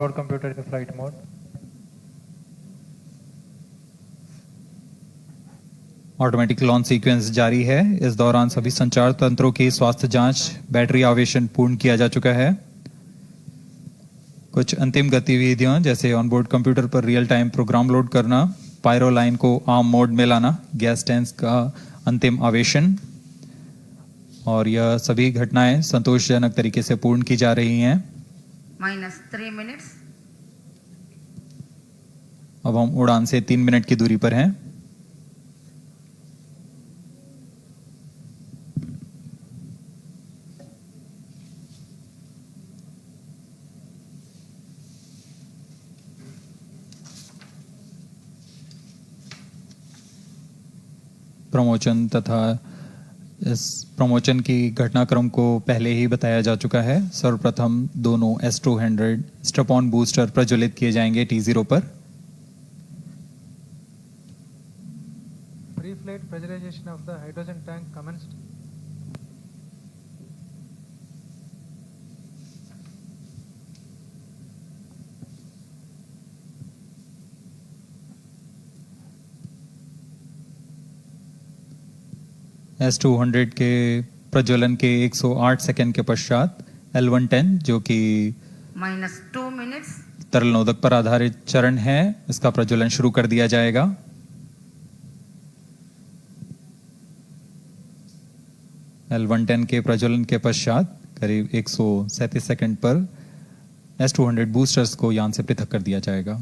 और कंप्यूटर के flight mode. Automatic launch sequence जारी है। इस दौरान सभी संचार तंत्रों की स्वास्थ्य जांच, बैटरी आवेशन पूर्ण किया जा चुका है। कुछ अंतिम गतिविधियां जैसे ऑनबोर्ड कंप्यूटर पर रियल टाइम प्रोग्राम लोड करना, पायरो लाइन को आर्म मोड में लाना, गैस टैंक का अंतिम आवेशन, और यह सभी घटनाएं संतोषजनक तरीके से पूर्ण की जा रही हैं। -3 minutes। अब हम उड़ान से 3 मिनट की दूरी पर हैं। प्रमोशन तथा इस प्रमोशन की घटनाक्रम को पहले ही बताया जा चुका है। सर्वप्रथम दोनों S200 स्ट्रैप-ऑन बूस्टर प्रज्वलित किए जाएंगे T0 पर। Pre-flight pressurization of the hydrogen tank commenced। S200 के प्रज्वलन के 108 सेकंड के पश्चात L110 जो कि -2 minutes। तरल नोदक पर आधारित चरण है, इसका प्रज्वलन शुरू कर दिया जाएगा। L110 के प्रज्वलन के पश्चात करीब 137 सेकंड पर S200 बूस्टर्स को यान से पृथक कर दिया जाएगा।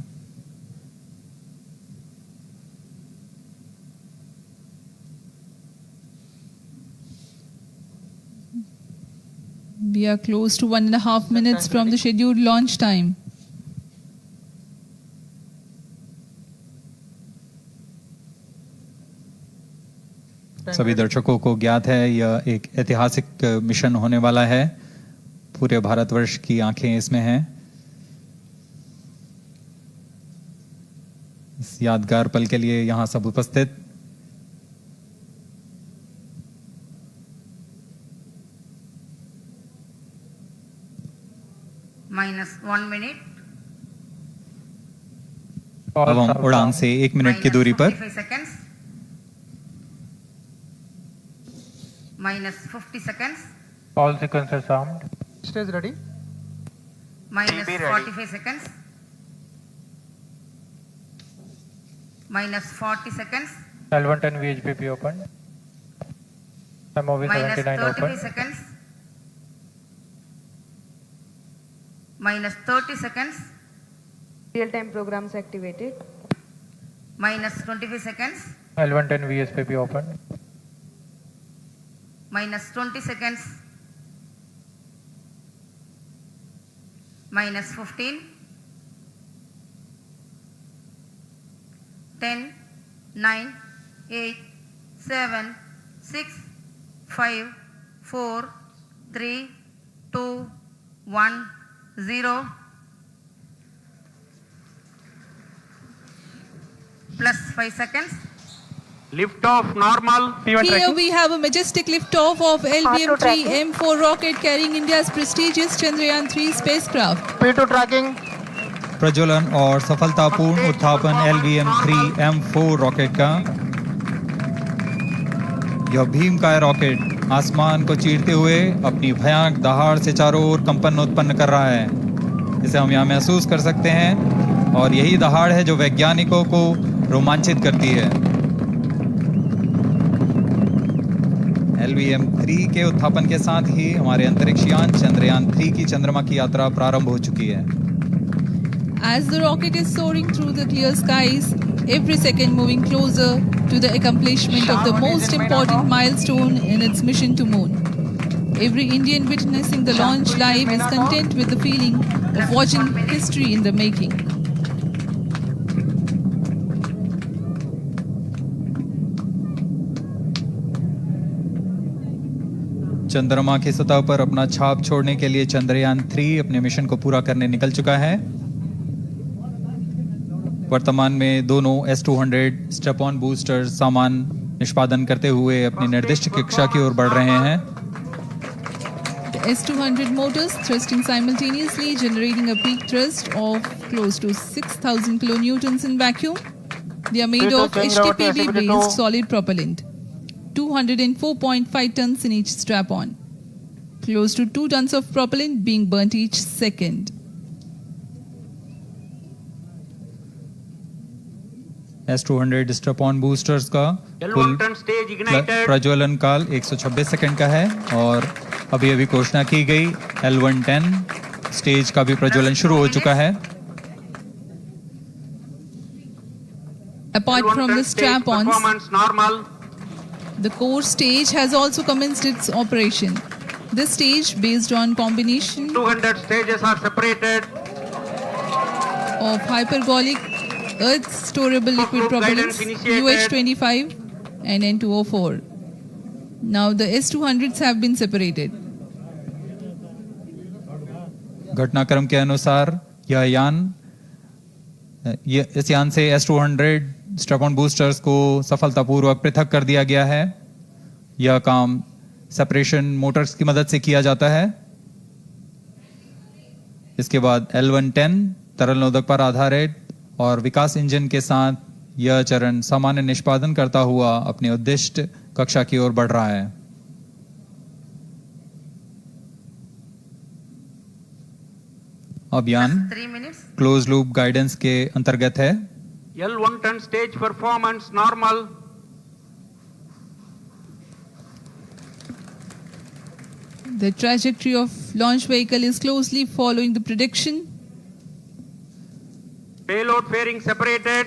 We are close to 1.5 minutes from the scheduled launch time. सभी दर्शकों को ज्ञात है यह एक ऐतिहासिक मिशन होने वाला है। पूरे भारतवर्ष की आंखें इसमें हैं। इस यादगार पल के लिए यहां सब उपस्थित -1 minute। अब हम उड़ान से 1 मिनट की दूरी पर -45 seconds। -50 seconds। All sequences armed। Stage ready। -45 seconds। -40 seconds। L110 VHPP open। MOV 79 -35 open। seconds। -30 seconds। Real-time programs activated। -25 seconds। L110 VSPP open। -20 seconds। -15। 10, 9, 8, 7, 6, 5, 4, 3, 2, 1, 0। +5 seconds। Lift off normal। Here we have a majestic liftoff of LVM-3 M4 rocket carrying India's prestigious Chandrayaan-3 spacecraft. P2 tracking। प्रज्वलन और सफलतापूर्ण उत्थापन LVM-3 M4 rocket का। यह भीमकाय rocket आसमान को चीरते हुए अपनी भयानक दहाड़ से चारों ओर कंपन उत्पन्न कर रहा है। इसे हम यहाँ महसूस कर सकते हैं और यही दहाड़ है जो वैज्ञानिकों को रोमांचित करती है। LVM-3 के उत्थापन के साथ ही हमारे अंतरिक्ष यान चंद्रयान-3 की चंद्रमा की यात्रा प्रारंभ हो चुकी है। As the rocket is soaring through the clear skies, every second moving closer to the accomplishment of the most important milestone in its mission to moon. Every Indian witnessing the launch live is content with the feeling of watching history in the making. चंद्रमा की सतह पर अपना छाप छोड़ने के लिए चंद्रयान-3 अपने मिशन को पूरा करने निकल चुका है। वर्तमान में दोनों S200 स्ट्रैप-ऑन बूस्टर सामान निष्पादन करते हुए अपनी निर्दिष्ट कक्षा की ओर बढ़ रहे हैं। The S200 motors thrusting simultaneously, generating a peak thrust of close to 6,000 kilonewtons in vacuum. They are made of HTPB-based solid propellant, 204.5 tons in each strap-on. Close to 2 tons of propellant being burnt each second. S200 strap-on boosters का कुल L1 stage ignited. प्रज्वलन काल 126 second का है और अभी घोषणा की गई L110 स्टेज का भी प्रज्वलन शुरू हो चुका है. Apart from the L110 stage strap-ons, performance normal. the core stage has also commenced its operation. This stage, based on combination 200 stages are separated. of hypergolic earth storable liquid Group propellants guidance initiated. UH25 and N204. Now the S200s have been separated. घटनाक्रम के अनुसार इस यान से S200 strap-on boosters को सफलतापूर्वक पृथक कर दिया गया है. यह काम सेपरेशन मोटर्स की मदद से किया जाता है. इसके बाद L110 तरल नोदक पर आधारित और विकास इंजन के साथ यह चरण सामान्य निष्पादन करता हुआ अपनी उद्दिष्ट कक्षा की ओर बढ़ रहा है. अभियान 3 minutes. क्लोज लूप गाइडेंस के अंतर्गत है. L110 stage performance normal. The trajectory of launch vehicle is closely following the prediction. Payload fairing separated.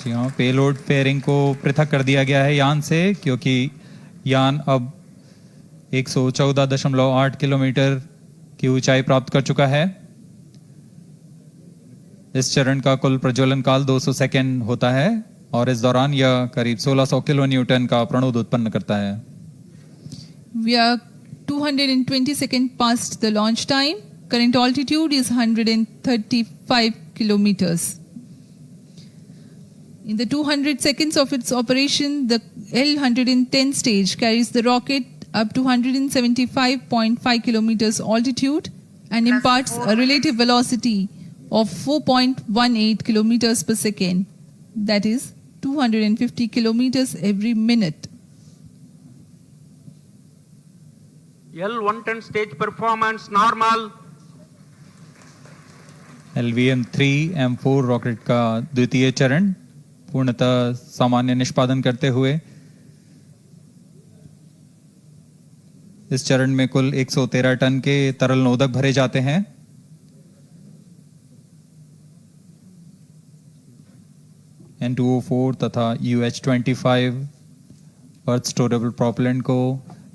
जी हाँ, पेलोड फेयरिंग को पृथक कर दिया गया है यान से, क्योंकि यान अब 114.8 किलोमीटर की ऊंचाई प्राप्त कर चुका है. इस चरण का कुल प्रज्वलन काल 200 सेकेंड होता है और इस दौरान यह करीब 1600 किलो न्यूटन का प्रणोद उत्पन्न करता है. We are 220 seconds past the launch time. Current altitude is 135 kilometers. In the 200 seconds of its operation, the L110 stage carries the rocket up to 175.5 kilometers altitude and imparts a relative velocity of 4.18 kilometers per second. That is 250 kilometers every minute. L110 stage performance normal. LVM-3M4 rocket का द्वितीय चरण पूर्णतः सामान्य निष्पादन करते हुए इस चरण में कुल 113 टन के तरल नोदक भरे जाते हैं. N204 तथा UH25 अर्थ स्टोरेबल प्रोपेलेंट को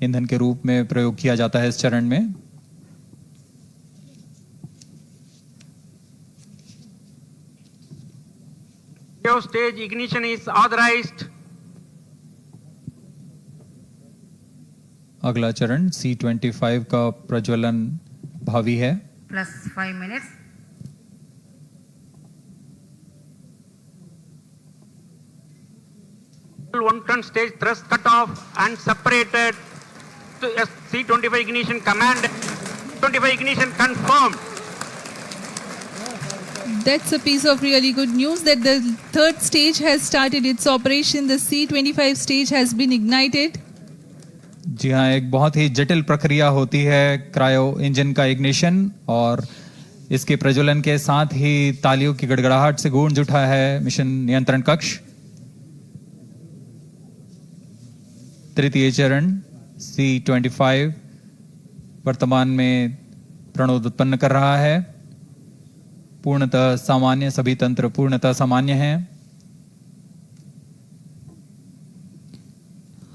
ईंधन के रूप में प्रयोग किया जाता है इस चरण में. Stage ignition is authorized. अगला चरण C25 का प्रज्वलन भावी है. Plus 5 minutes. L110 stage thrust cut off and separated. C25 ignition command. 25 ignition confirmed. That's a piece of really good news that the third stage has started its operation. The C25 stage has been ignited. जी हाँ, एक बहुत ही जटिल प्रक्रिया होती है cryo engine का ignition और इसके प्रज्वलन के साथ ही तालियों की गड़गड़ाहट से गूंज उठा है मिशन नियंत्रण कक्ष. तृतीय चरण C25 वर्तमान में प्रणोद उत्पन्न कर रहा है. पूर्णतः सामान्य, सभी तंत्र पूर्णतः सामान्य हैं.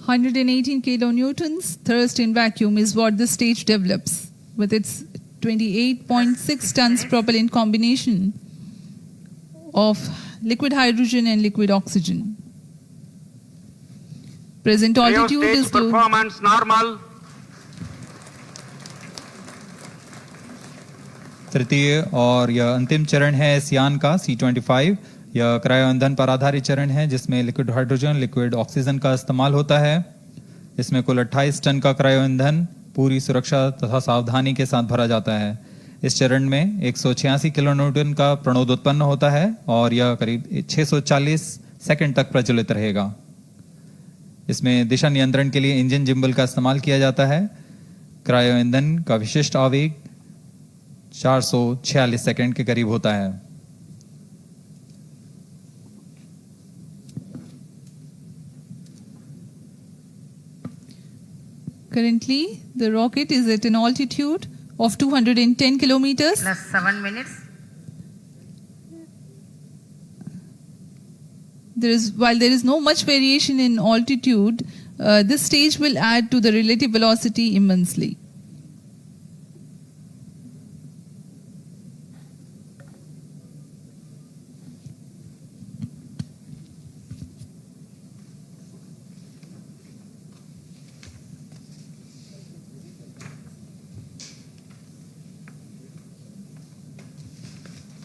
118 kilonewtons thrust in vacuum is what the stage develops with its 28.6 tons propellant combination of liquid hydrogen and liquid oxygen. Present altitude Stage is low. performance normal. तृतीय और यह अंतिम चरण है इस यान का C25. यह क्रायो ईंधन पर आधारित चरण है जिसमें लिक्विड हाइड्रोजन, लिक्विड ऑक्सीजन का इस्तेमाल होता है. इसमें कुल 28 टन का क्रायो ईंधन पूरी सुरक्षा तथा सावधानी के साथ भरा जाता है। इस चरण में 186 किलोन्यूटन का प्रणोद उत्पन्न होता है और यह करीब 640 सेकंड तक प्रज्वलित रहेगा। इसमें दिशा नियंत्रण के लिए इंजन जिम्बल का इस्तेमाल किया जाता है। क्रायो ईंधन का विशिष्ट आवेग 446 सेकंड के करीब होता है। Currently, the rocket is at an altitude of 210 kilometers. plus 7 minutes. While there is no much variation in altitude, this stage will add to the relative velocity immensely.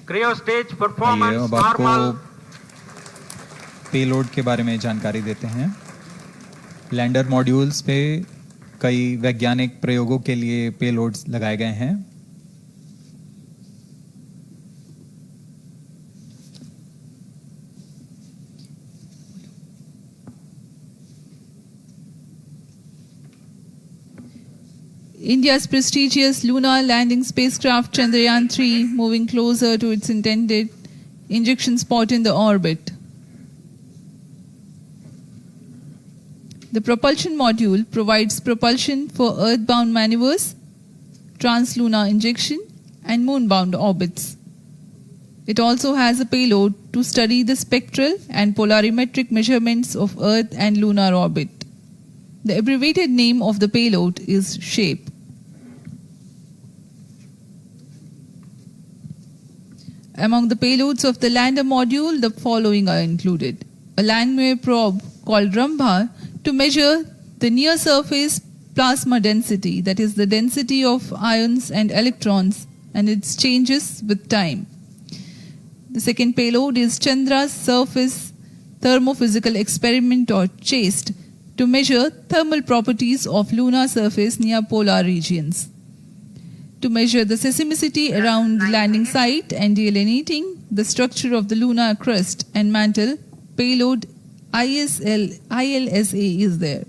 Cryo stage आइए performance अब आपको normal. Payload के बारे में जानकारी देते हैं। Lander modules पे कई वैज्ञानिक प्रयोगों के लिए पेलोड्स लगाए गए हैं। India's prestigious lunar landing spacecraft Chandrayaan-3 moving closer to its intended injection spot in the orbit. The propulsion module provides propulsion for earthbound maneuvers, translunar injection, and moonbound orbits. It also has a payload to study the spectral and polarimetric measurements of Earth and lunar orbit. The abbreviated name of the payload is SHAPE. Among the payloads of the lander module, the following are included. A landwehr probe called Rambha to measure the near surface plasma density, that is the density of ions and electrons, and its changes with time. The second payload is Chandra's surface thermophysical experiment, or CHASTE, to measure thermal properties of lunar surface near polar regions. To measure the seismicity around the landing site and delineating the structure of the lunar crust and mantle, payload ILSA is there.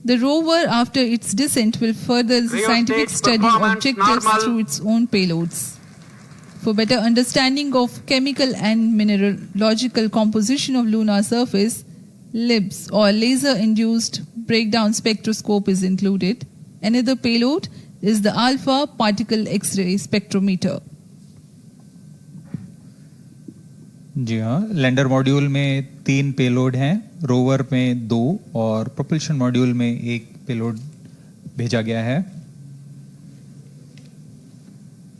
The rover, after its descent, will further the Cryo scientific stage study performance objectives normal. through its own payloads. For better understanding of chemical and mineralogical composition of lunar surface, LIBS, or laser-induced breakdown spectroscope, is included. Another payload is the alpha particle X-ray spectrometer. जी हाँ, lander module में 3 payload हैं, rover में 2 और propulsion module में 1 payload भेजा गया है।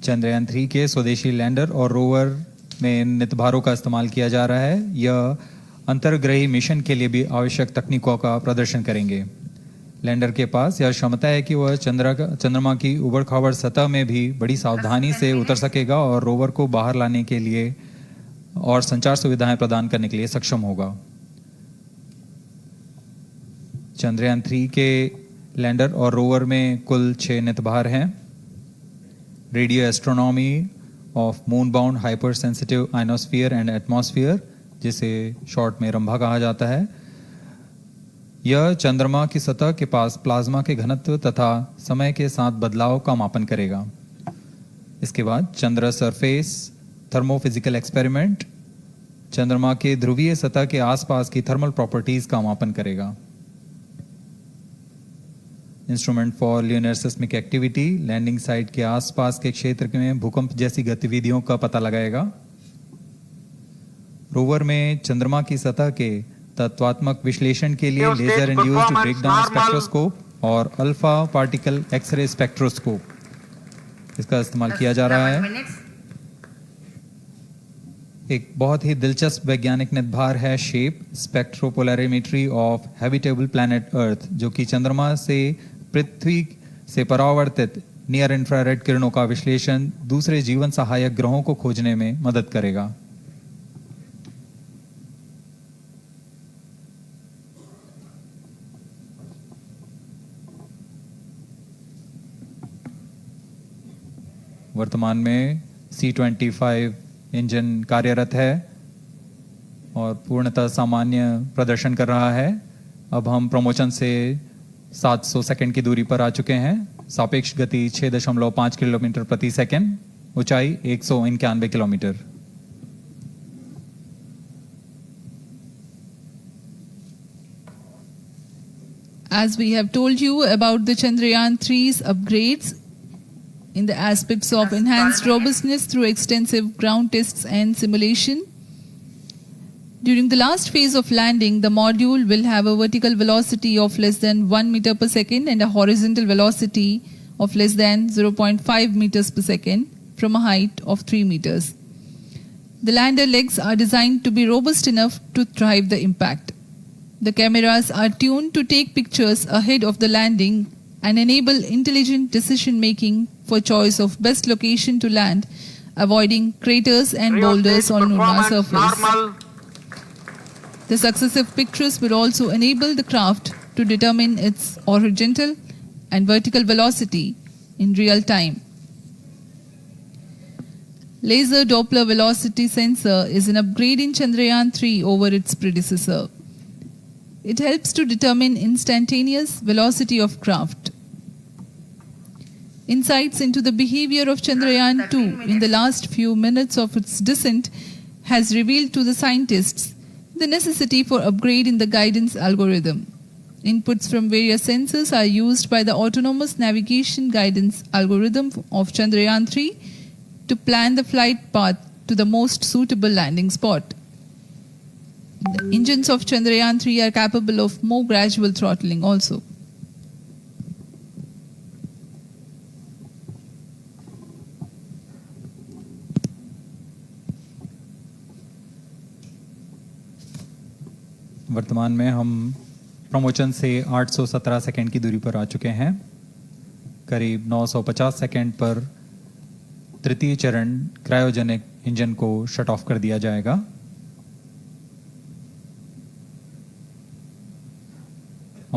चंद्रयान 3 के स्वदेशी लैंडर और रोवर में नितभारों का इस्तेमाल किया जा रहा है। यह अंतर्ग्रही मिशन के लिए भी आवश्यक तकनीकों का प्रदर्शन करेंगे। लैंडर के पास यह क्षमता है कि वह चंद्रमा की उबड़-खाबड़ सतह में भी बड़ी सावधानी से उतर सकेगा और रोवर को बाहर लाने के लिए और संचार सुविधाएं प्रदान करने के लिए सक्षम होगा। चंद्रयान 3 के लैंडर और रोवर में कुल 6 नितभार हैं। Radio astronomy of moon bound hyper sensitive ionosphere and atmosphere, जिसे शॉर्ट में रंभा कहा जाता है, यह चंद्रमा की सतह के पास प्लाज्मा के घनत्व तथा समय के साथ बदलाव का मापन करेगा। इसके बाद चंद्र सरफेस थर्मोफिजिकल एक्सपेरिमेंट चंद्रमा के ध्रुवीय सतह के आसपास की थर्मल प्रॉपर्टीज का मापन करेगा। Instrument for lunar seismic activity landing site के आसपास के क्षेत्र में भूकंप जैसी गतिविधियों का पता लगाएगा। रोवर में चंद्रमा की सतह के तत्वात्मक विश्लेषण के लिए लेजर इंड्यूस्ड ब्रेकडाउन स्पेक्ट्रोस्कोप और अल्फा पार्टिकल एक्सरे स्पेक्ट्रोस्कोप इसका इस्तेमाल किया जा रहा है। एक बहुत ही दिलचस्प वैज्ञानिक नितभार है shape स्पेक्ट्रोपोलैरिमेट्री of habitable planet earth, जो कि चंद्रमा से पृथ्वी से परावर्तित नियर इंफ्रारेड किरणों का विश्लेषण दूसरे जीवन सहायक ग्रहों को खोजने में मदद करेगा। वर्तमान में C-25 इंजन कार्यरत है और पूर्णतः सामान्य प्रदर्शन कर रहा है। अब हम प्रमोशन से 700 सेकंड की दूरी पर आ चुके हैं। सापेक्ष गति 6.5 किलोमीटर प्रति सेकंड, ऊंचाई 191 kilometre. As we have told you about the Chandrayaan 3's upgrades in the aspects of enhanced robustness through extensive ground tests and simulation. During the last phase of landing, the module will have a vertical velocity of less than 1 meter per second and a horizontal velocity of less than 0.5 meters per second from a height of 3 meters. The lander legs are designed to be robust enough to thrive the impact. The cameras are tuned to take pictures ahead of the landing and enable intelligent decision making for choice of best location to land, avoiding craters and boulders on lunar surface. Normal. The successive pictures will also enable the craft to determine its horizontal and vertical velocity in real time. Laser Doppler velocity sensor is an upgrade in Chandrayaan 3 over its predecessor. It helps to determine instantaneous velocity of craft. Insights into the behavior of Chandrayaan 2 in the last few minutes of its descent has revealed to the scientists the necessity for upgrade in the guidance algorithm. Inputs from various sensors are used by the autonomous navigation guidance algorithm of Chandrayaan 3 to plan the flight path to the most suitable landing spot. The engines of Chandrayaan 3 are capable of more gradual throttling also. वर्तमान में हम promotion से 817 second की दूरी पर आ चुके हैं। करीब 950 सेकंड पर तृतीय चरण क्रायोजेनिक इंजन को शट ऑफ कर दिया जाएगा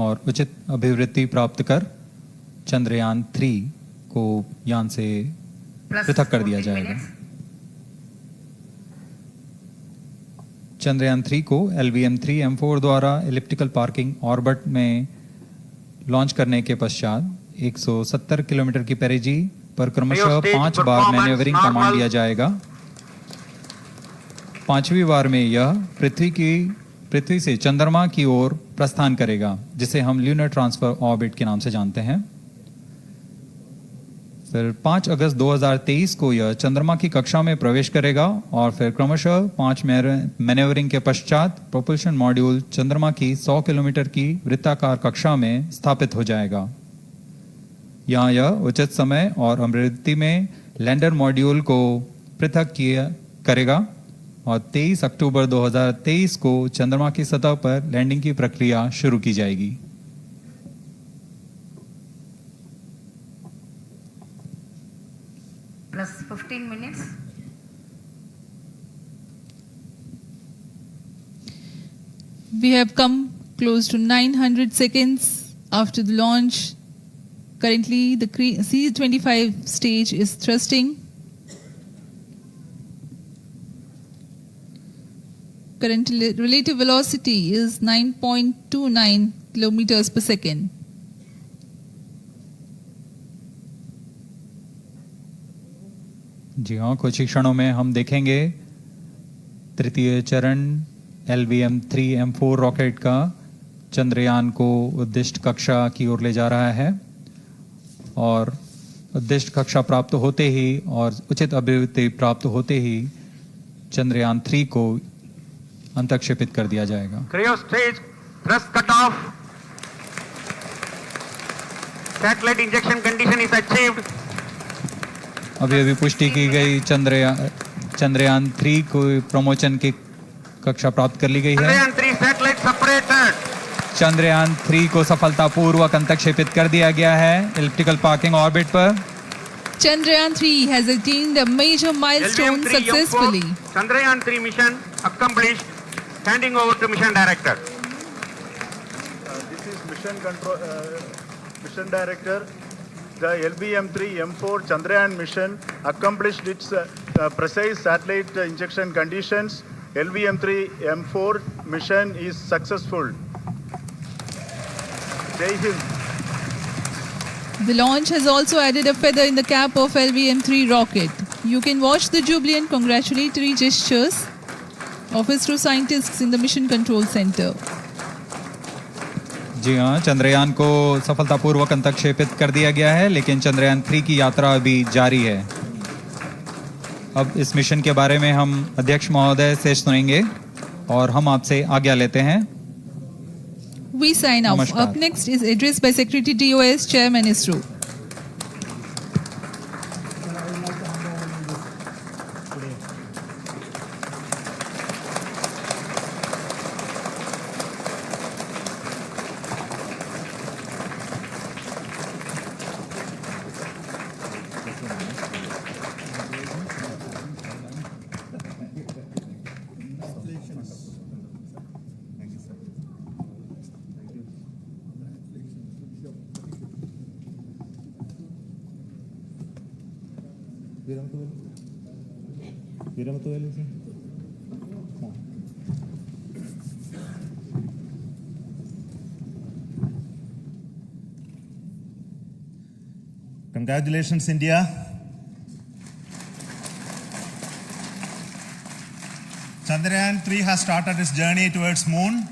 और उचित अभिवृद्धि प्राप्त कर चंद्रयान 3 को यान से पृथक कर दिया जाएगा। चंद्रयान 3 को LVM-3 M4 द्वारा एलिप्टिकल पार्किंग ऑर्बिट में लॉन्च करने के पश्चात 170 किलोमीटर की पेरिजी पर क्रमशः 5 बार मैन्यूवरिंग कमांड दिया जाएगा। 5वीं बार में यह पृथ्वी से चंद्रमा की ओर प्रस्थान करेगा, जिसे हम ल्यूनर ट्रांसफर ऑर्बिट के नाम से जानते हैं। फिर 5 अगस्त 2023 को यह चंद्रमा की कक्षा में प्रवेश करेगा और फिर क्रमशः 5 मैन्यूवरिंग के पश्चात प्रोपल्शन मॉड्यूल चंद्रमा की 100 किलोमीटर की वृत्ताकार कक्षा में स्थापित हो जाएगा। यहाँ यह उचित समय और अभिवृद्धि में लैंडर मॉड्यूल को पृथक करेगा और 23 अक्टूबर 2023 को चंद्रमा की सतह पर लैंडिंग की प्रक्रिया शुरू की जाएगी। Plus 15 minutes. We have come close to 900 seconds after the launch. Currently, the C-25 stage is thrusting. Current relative velocity is 9.29 kilometers per second. जी हाँ, कुछ ही क्षणों में हम देखेंगे तृतीय चरण LVM-3 M4 रॉकेट का चंद्रयान को उद्दिष्ट कक्षा की ओर ले जा रहा है और उद्दिष्ट कक्षा प्राप्त होते ही और उचित अभिवृद्धि प्राप्त होते ही चंद्रयान 3 को अंतक्षेपित कर दिया जाएगा। Cryo stage thrust cutoff. Satellite injection condition is achieved. अभी पुष्टि की गई चंद्रयान 3 को प्रमोशन की कक्षा प्राप्त कर ली गई है। Chandrayaan 3 satellite separated. चंद्रयान 3 को सफलतापूर्वक अंतक्षेपित कर दिया गया है एलिप्टिकल पार्किंग ऑर्बिट पर। Chandrayaan 3 has attained a major milestone LVM-3 successfully. M4, Chandrayaan 3 mission accomplished. Handing over to mission director. This is mission control, mission director. the LVM-3 M4 Chandrayaan mission accomplished its precise satellite injection conditions. LVM-3 M4 mission is successful. Jai Hind. The launch has also added a feather in the cap of LVM-3 rocket. You can watch the jubilant congratulatory gestures of ISRO scientists in the Mission Control Center. जी हाँ, चंद्रयान को सफलतापूर्वक अंतक्षेपित कर दिया गया है, लेकिन चंद्रयान 3 की यात्रा अभी जारी है। अब इस मिशन के बारे में हम अध्यक्ष महोदय से सुनेंगे और हम आपसे आज्ञा लेते हैं। We sign off. Namaskar. Up next is address by Secretary DOS, Chairman ISRO. Congratulations, India. Chandrayaan 3 has started its journey towards moon.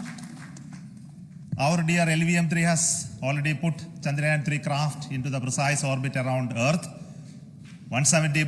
Our dear LVM-3 has already put Chandrayaan 3 craft into the precise orbit around Earth. 170